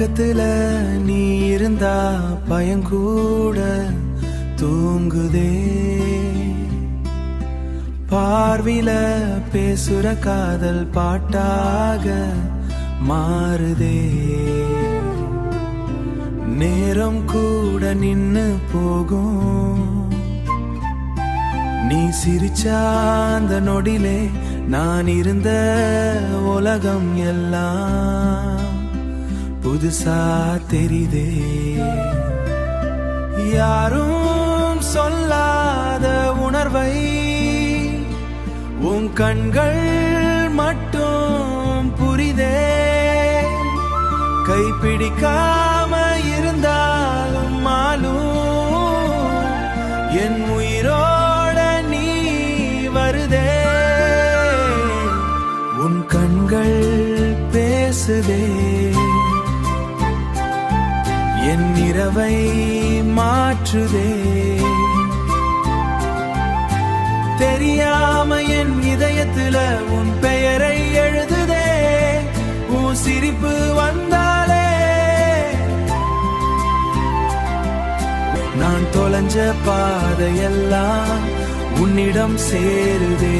பக்கத்துல நீ இருந்தா பயங்கூட தூங்குதே. பார்வில பேசுற காதல் பாட்டாக மாறுதே. நேரம் கூட நின்னு போகும். நீ சிரிச்சா அந்த நொடிலே நான் இருந்த உலகம் எல்லாம் புதுசா தெரிதே. யாரும் சொல்லாத உணர்வை உன் கண்கள் மட்டும் புரிதே. கைப்பிடிக்காம இருந்தாலும் மாலும் என் உயிரோட நீ வருதே. உன் கண்கள் பேசுதே, என் இரவை மாற்றுதே. தெரியாம என் இதயத்துல உன் பெயரை எழுதுதே. உன் சிரிப்பு வந்தாலே நான் தொலைஞ்ச பாதையெல்லாம் உன்னிடம் சேருதே.